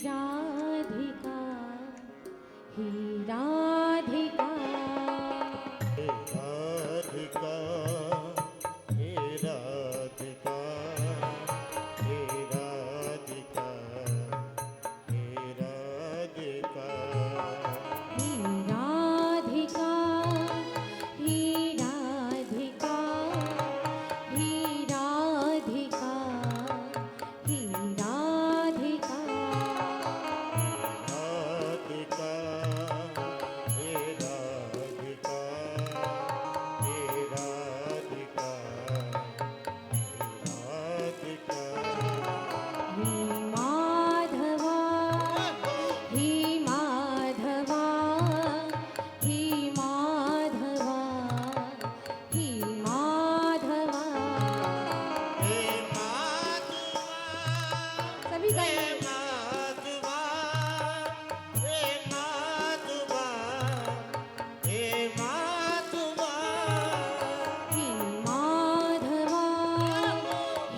राधिका हे राधिका राधिका हे राधिका हे राधिका हे राधिका हे राधिका हे राधिका हे राधिका हे राधिका राधिका हे राधिका हे राधिका राधिका हे माधवा हे माधवा हे माधवा हे माधवा हे माधवा सभी हे गाइए माधवा हे माधवा हे माधवा हे माधवा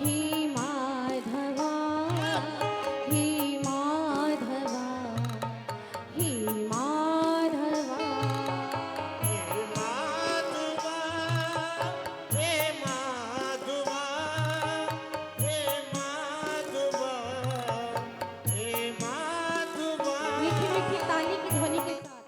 हे माधवा हे माधवा हे माधवा हे माधवा हे माधवा हे माधवा हे माधवा मीठी मीठी ताली की ध्वनि के साथ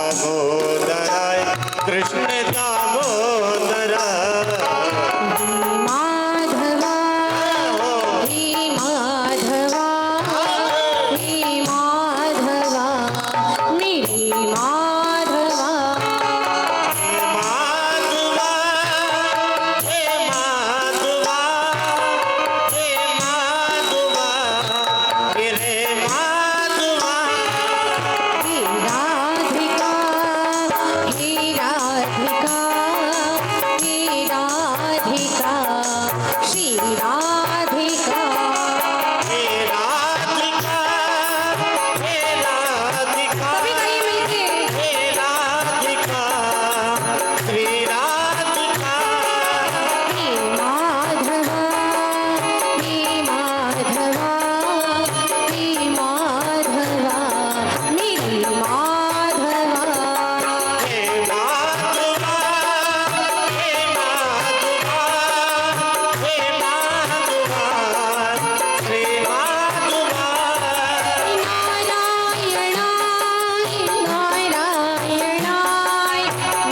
दामोदराय कृष्ण दामोदराय माधवा हे माधवा हे माधवा मेरे माधवा माधवा हे माधवा हे माधवा मेरे माधवा हे राधिका हे राधिका हे राधिका श्री राधिका हे राधिका हे राधिका सभी गाइए मिलके हे राधिका श्री राधिका हे माधवा हे माधवा हे माधवा मेरे माधवा हे माधवा हे माधवा हे माधवा श्री माधवा नारायणाय नारायणाय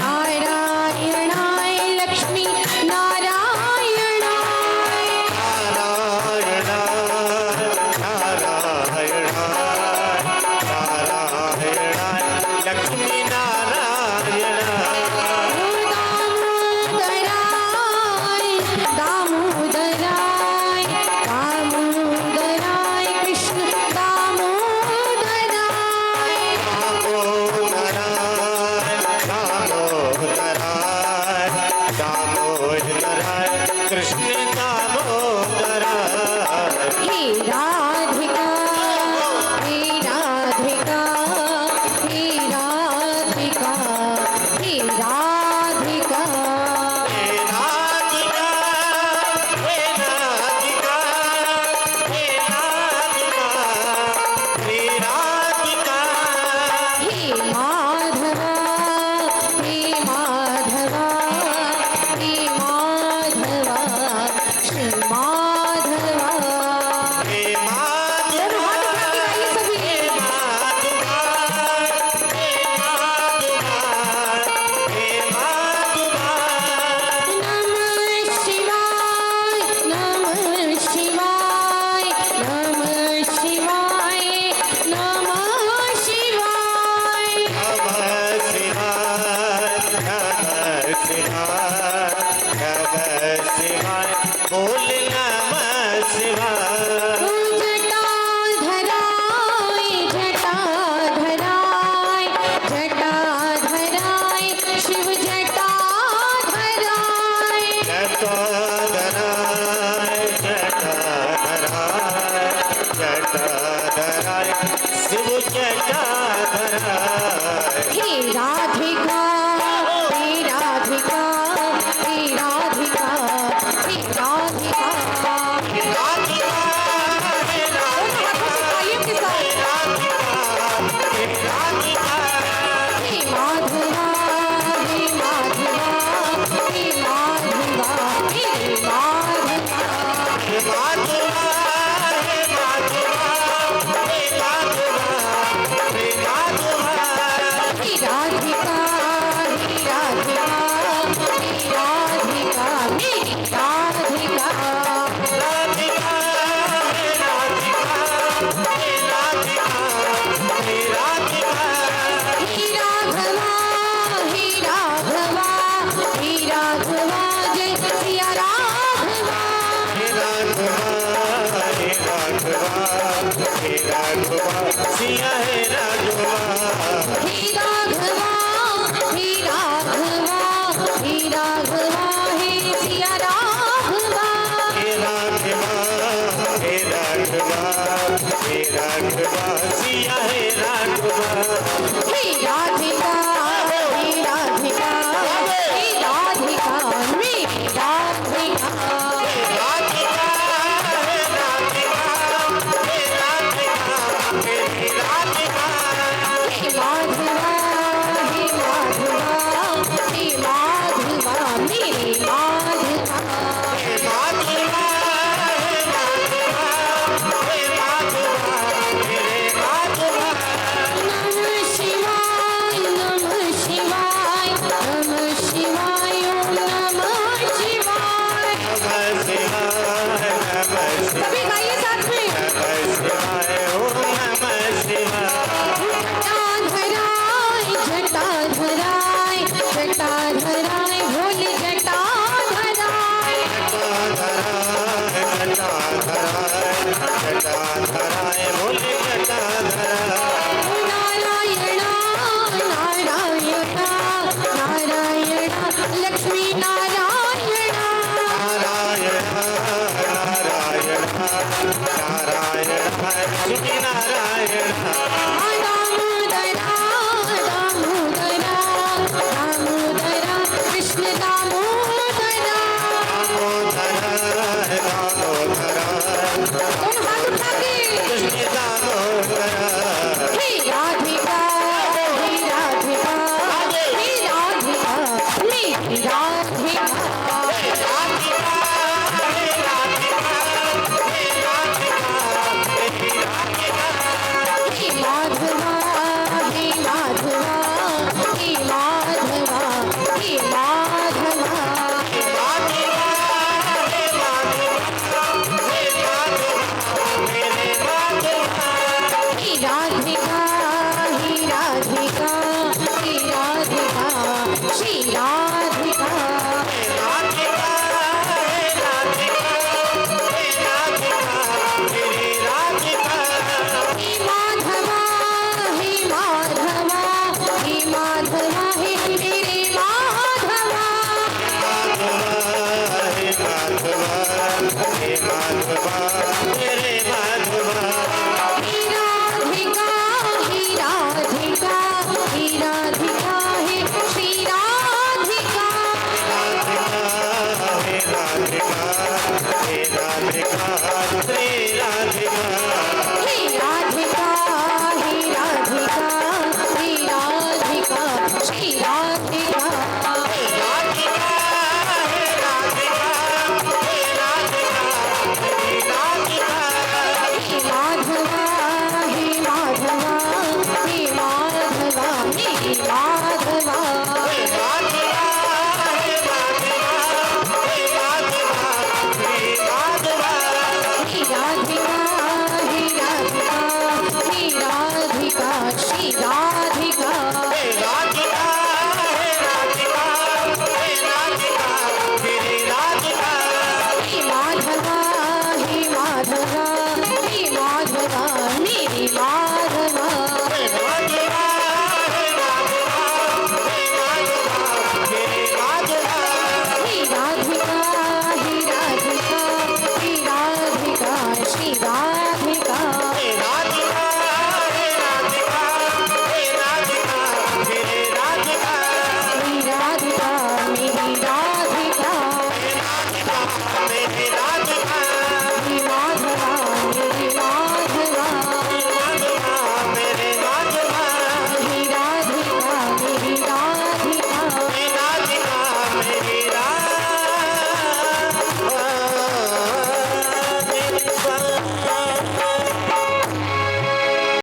नारायणाय लक्ष्मी नारायणाय नारायण नारायण नारायण लक्ष्मी नारायण दामोदराय दामोदराय कृष्ण दामोदराय दामोदराय दामोदराय कृष्ण दामोदराय हे राधिका हे राधिका हे राधिका हे राधिका हे राधिका हे राधिका हे राधिका हे राधिका हे माधवा हे माधवा हे माधवा श्री माधवा हे दोनों हाथ उठा के गाइए सभी माधवा हे माधवा हे माधवा नमः शिवाय नमः शिवाय नमः शिवाय नमः शिवाय नमः शिवाय नमः शिवाय नमः शिवाय बोल नमः शिवाय जटाधराय जटाधराय शिव जटाधराय जटाधराय जटाधराय जटाधराय शिव जटाधराय हे राधिका हे राधिका हे राधिका हे राधिका राधिका हे दोनों हाथों से गाइए के साथ राधिका हे माधवा हे माधवा हे माधवा हे माधवा हे माधवा हे माधवा हे माधवा हे माधवा हे राधिका हे राधिका हे राधिका मेरी राधिका राधिका हे राधिका हे राधिका हे राधिका हे राघवा हे राघवा हे राघवा जय सिया राघवा हे राघवा हे राघवा हे राघवा सिया हे राघवा हे राघवा हे राघवा हे राघवा हे सिया राघवा हे राघवा हे राघवा हे राघवा सिया हे राघवा हे राधिका हे राधिका हे राधिका मेरी राधिका राधिका हे राधिका हे राधिका हे राधिका श्री राधिका राधिका हे राधिका हे राधिका मेरी राधिका हे माधवा हे माधवा हे माधवा हे मेरे माधवा हे माधवा हे माधवा मेरे माधवा हे राधिका हे राधिका हे राधिका हे श्री राधिका हे राधिका हे राधिका श्री राधिका हे राधिका हे राधिका हे राधिका श्री